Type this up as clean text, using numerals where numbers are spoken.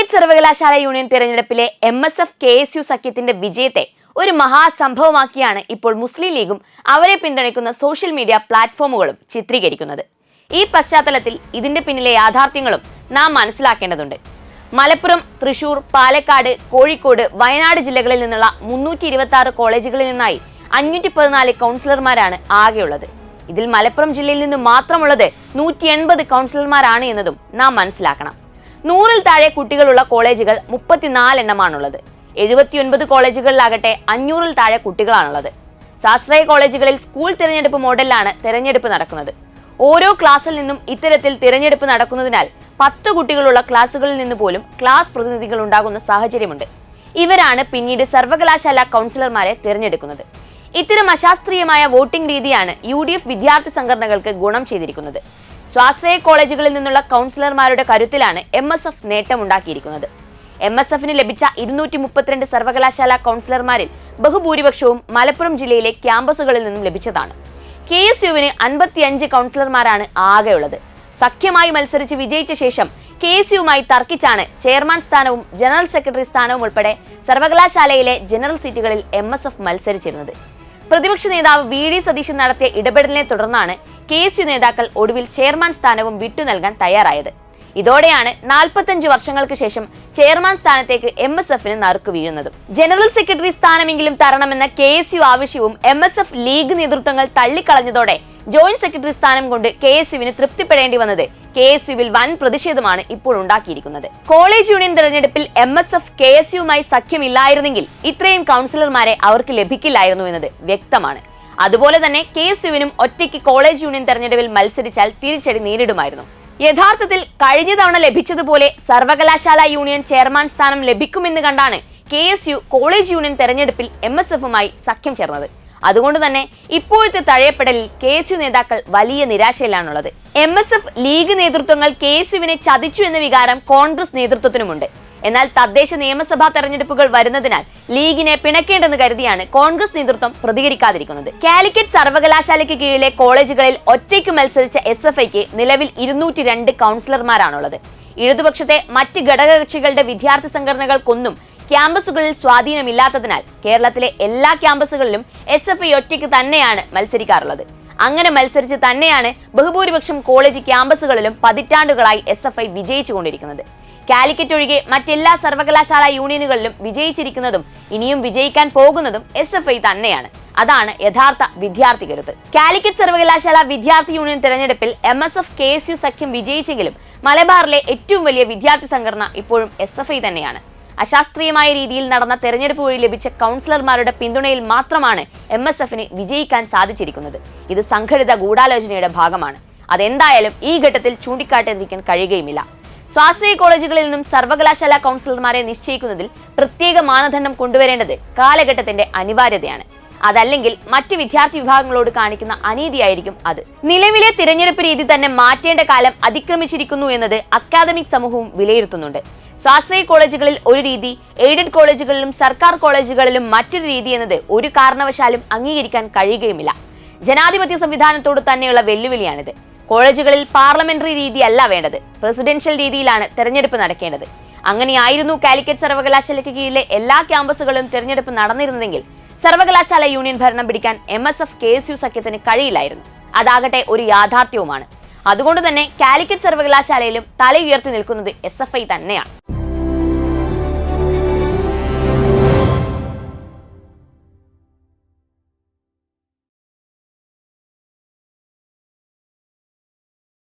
കാലിക്കറ്റ് സർവകലാശാല യൂണിയൻ തെരഞ്ഞെടുപ്പിലെ MSF KSU സഖ്യത്തിന്റെ വിജയത്തെ ഒരു മഹാസംഭവമാക്കിയാണ് ഇപ്പോൾ മുസ്ലിം ലീഗും അവരെ പിന്തുണയ്ക്കുന്ന സോഷ്യൽ മീഡിയ പ്ലാറ്റ്ഫോമുകളും ചിത്രീകരിക്കുന്നത്. ഈ പശ്ചാത്തലത്തിൽ ഇതിന്റെ പിന്നിലെ യാഥാർത്ഥ്യങ്ങളും നാം മനസ്സിലാക്കേണ്ടതുണ്ട്. മലപ്പുറം, തൃശൂർ, പാലക്കാട്, കോഴിക്കോട്, വയനാട് ജില്ലകളിൽ നിന്നുള്ള 326 കോളേജുകളിൽ നിന്നായി 514 കൗൺസിലർമാരാണ് ആകെയുള്ളത്. ഇതിൽ മലപ്പുറം ജില്ലയിൽ നിന്ന് മാത്രമുള്ളത് 180 കൗൺസിലർമാരാണ് എന്നതും നാം മനസ്സിലാക്കണം. 100-ൽ താഴെ കുട്ടികളുള്ള കോളേജുകൾ 34 എണ്ണമാണുള്ളത്. 79 കോളേജുകളിലാകട്ടെ 500-ൽ താഴെ കുട്ടികളാണുള്ളത്. സ്വാശ്രയ കോളേജുകളിൽ സ്കൂൾ തിരഞ്ഞെടുപ്പ് മോഡലിലാണ് തിരഞ്ഞെടുപ്പ് നടക്കുന്നത്. ഓരോ ക്ലാസ്സിൽ നിന്നും ഇത്തരത്തിൽ തിരഞ്ഞെടുപ്പ് നടക്കുന്നതിനാൽ 10 കുട്ടികളുള്ള ക്ലാസ്സുകളിൽ നിന്ന് പോലും ക്ലാസ് പ്രതിനിധികൾ ഉണ്ടാകുന്ന സാഹചര്യമുണ്ട്. ഇവരാണ് പിന്നീട് സർവകലാശാല കൗൺസിലർമാരെ തിരഞ്ഞെടുക്കുന്നത്. ഇത്തരം അശാസ്ത്രീയമായ വോട്ടിംഗ് രീതിയാണ് UDF വിദ്യാർത്ഥി സംഘടനകൾക്ക് ഗുണം ചെയ്തിരിക്കുന്നത്. സ്വാശ്രയ കോളേജുകളിൽ നിന്നുള്ള കൗൺസിലർമാരുടെ കരുത്തിലാണ് MSF നേട്ടമുണ്ടാക്കിയിരിക്കുന്നത്. MSFന് ലഭിച്ച 232 സർവകലാശാല കൗൺസിലർമാരിൽ ബഹുഭൂരിപക്ഷവും മലപ്പുറം ജില്ലയിലെ ക്യാമ്പസുകളിൽ നിന്നും ലഭിച്ചതാണ്. KSUവിന് 55 കൗൺസിലർമാരാണ് ആകെയുള്ളത്. സഖ്യമായി മത്സരിച്ച് വിജയിച്ച ശേഷം KSUവുമായി തർക്കിച്ചാണ് ചെയർമാൻ സ്ഥാനവും ജനറൽ സെക്രട്ടറി സ്ഥാനവും ഉൾപ്പെടെ സർവകലാശാലയിലെ ജനറൽ സീറ്റുകളിൽ MSF മത്സരിച്ചിരുന്നത്. പ്രതിപക്ഷ നേതാവ് VD സതീശൻ നടത്തിയ ഇടപെടലിനെ തുടർന്നാണ് KSU നേതാക്കൾ ഒടുവിൽ ചെയർമാൻ സ്ഥാനവും വിട്ടു നൽകാൻ തയ്യാറായത്. ഇതോടെയാണ് 45 വർഷങ്ങൾക്ക് ശേഷം ചെയർമാൻ സ്ഥാനത്തേക്ക് MSFന് നറുക്ക് വീഴുന്നതും. ജനറൽ സെക്രട്ടറി സ്ഥാനമെങ്കിലും തരണമെന്ന KSU ആവശ്യവും MSF ലീഗ് നേതൃത്വങ്ങൾ തള്ളിക്കളഞ്ഞതോടെ ജോയിന്റ് സെക്രട്ടറി സ്ഥാനം കൊണ്ട് KSUവിന് തൃപ്തിപ്പെടേണ്ടി വന്നത് KSUവിൽ വൻ പ്രതിഷേധമാണ് ഇപ്പോൾ ഉണ്ടാക്കിയിരിക്കുന്നത്. കോളേജ് യൂണിയൻ തെരഞ്ഞെടുപ്പിൽ MSF KSUവുമായി സഖ്യമില്ലായിരുന്നെങ്കിൽ ഇത്രയും കൗൺസിലർമാരെ അവർക്ക് ലഭിക്കില്ലായിരുന്നു എന്നത് വ്യക്തമാണ്. അതുപോലെ തന്നെ KSUവിനും ഒറ്റയ്ക്ക് കോളേജ് യൂണിയൻ തെരഞ്ഞെടുപ്പിൽ മത്സരിച്ചാൽ തിരിച്ചടി നേരിടുമായിരുന്നു. യഥാർത്ഥത്തിൽ കഴിഞ്ഞ തവണ ലഭിച്ചതുപോലെ സർവകലാശാല യൂണിയൻ ചെയർമാൻ സ്ഥാനം ലഭിക്കുമെന്ന് കണ്ടാണ് KSU കോളേജ് യൂണിയൻ തെരഞ്ഞെടുപ്പിൽ MSFുമായി സഖ്യം ചേർന്നത്. അതുകൊണ്ട് തന്നെ ഇപ്പോഴത്തെ തഴയപ്പെടലിൽ KSU നേതാക്കൾ വലിയ നിരാശയിലാണുള്ളത്. MSF ലീഗ് നേതൃത്വങ്ങൾ KSUവിനെ ചതിച്ചു എന്ന വികാരം കോൺഗ്രസ് നേതൃത്വത്തിനുമുണ്ട്. എന്നാൽ തദ്ദേശ നിയമസഭാ തെരഞ്ഞെടുപ്പുകൾ വരുന്നതിനാൽ ലീഗിനെ പിണക്കേണ്ടെന്ന് കരുതിയാണ് കോൺഗ്രസ് നേതൃത്വം പ്രതികരിക്കാതിരിക്കുന്നത്. കാലിക്കറ്റ് സർവകലാശാലയ്ക്ക് കീഴിലെ കോളേജുകളിൽ ഒറ്റയ്ക്ക് മത്സരിച്ച SFIക്ക് നിലവിൽ 202 കൗൺസിലർമാരാണുള്ളത്. ഇടതുപക്ഷത്തെ മറ്റ് ഘടകകക്ഷികളുടെ വിദ്യാർത്ഥി സംഘടനകൾക്കൊന്നും ക്യാമ്പസുകളിൽ സ്വാധീനമില്ലാത്തതിനാൽ കേരളത്തിലെ എല്ലാ ക്യാമ്പസുകളിലും SFI ഒറ്റയ്ക്ക് തന്നെയാണ് മത്സരിക്കാറുള്ളത്. അങ്ങനെ മത്സരിച്ച് തന്നെയാണ് ബഹുഭൂരിപക്ഷം കോളേജ് ക്യാമ്പസുകളിലും പതിറ്റാണ്ടുകളായി SFI വിജയിച്ചുകൊണ്ടിരിക്കുന്നത്. കാലിക്കറ്റ് ഒഴികെ മറ്റെല്ലാ സർവകലാശാല യൂണിയനുകളിലും വിജയിച്ചിരിക്കുന്നതും ഇനിയും വിജയിക്കാൻ പോകുന്നതും SFI തന്നെയാണ്. അതാണ് യഥാർത്ഥ വിദ്യാർത്ഥി കരുത്ത്. കാലിക്കറ്റ് സർവകലാശാല വിദ്യാർത്ഥി യൂണിയൻ തെരഞ്ഞെടുപ്പിൽ MSF KSU സഖ്യം വിജയിച്ചെങ്കിലും മലബാറിലെ ഏറ്റവും വലിയ വിദ്യാർത്ഥി സംഘടന ഇപ്പോഴും SFI തന്നെയാണ്. അശാസ്ത്രീയമായ രീതിയിൽ നടന്ന തെരഞ്ഞെടുപ്പ് വഴി ലഭിച്ച കൗൺസിലർമാരുടെ പിന്തുണയിൽ മാത്രമാണ് MSFന് വിജയിക്കാൻ സാധിച്ചിരിക്കുന്നത്. ഇത് സംഘടിത ഗൂഢാലോചനയുടെ ഭാഗമാണ്. അതെന്തായാലും ഈ ഘട്ടത്തിൽ ചൂണ്ടിക്കാട്ടാതിരിക്കാൻ കഴിയുകയുമില്ല. സ്വാശ്രയ കോളേജുകളിൽ നിന്നും സർവകലാശാല കൗൺസിലർമാരെ നിശ്ചയിക്കുന്നതിൽ പ്രത്യേക മാനദണ്ഡം കൊണ്ടുവരേണ്ടത് കാലഘട്ടത്തിന്റെ അനിവാര്യതയാണ്. അതല്ലെങ്കിൽ മറ്റ് വിദ്യാർത്ഥി വിഭാഗങ്ങളോട് കാണിക്കുന്ന അനീതിയായിരിക്കും അത്. നിലവിലെ തിരഞ്ഞെടുപ്പ് രീതി തന്നെ മാറ്റേണ്ട കാലം അതിക്രമിച്ചിരിക്കുന്നു എന്നത് അക്കാദമിക് സമൂഹവും വിലയിരുത്തുന്നുണ്ട്. സ്വാശ്രയ കോളേജുകളിൽ ഒരു രീതി, എയ്ഡഡ് കോളേജുകളിലും സർക്കാർ കോളേജുകളിലും മറ്റൊരു രീതി എന്നത് ഒരു കാരണവശാലും അംഗീകരിക്കാൻ കഴിയുകയുമില്ല. ജനാധിപത്യ സംവിധാനത്തോട് തന്നെയുള്ള വെല്ലുവിളിയാണിത്. കോളേജുകളിൽ പാർലമെന്ററി രീതിയല്ല വേണ്ടത്, പ്രസിഡൻഷ്യൽ രീതിയിലാണ് തെരഞ്ഞെടുപ്പ് നടക്കേണ്ടത്. അങ്ങനെയായിരുന്നു കാലിക്കറ്റ് സർവകലാശാലയ്ക്ക് കീഴിലെ എല്ലാ ക്യാമ്പസുകളിലും തെരഞ്ഞെടുപ്പ് നടന്നിരുന്നതെങ്കിൽ സർവകലാശാല യൂണിയൻ ഭരണം പിടിക്കാൻ MSF KSU സഖ്യത്തിന് കഴിയില്ലായിരുന്നു. അതാകട്ടെ ഒരു യാഥാർത്ഥ്യവുമാണ്. അതുകൊണ്ട് തന്നെ കാലിക്കറ്റ് സർവകലാശാലയിലും തല ഉയർത്തി നിൽക്കുന്നത് SFI തന്നെയാണ്.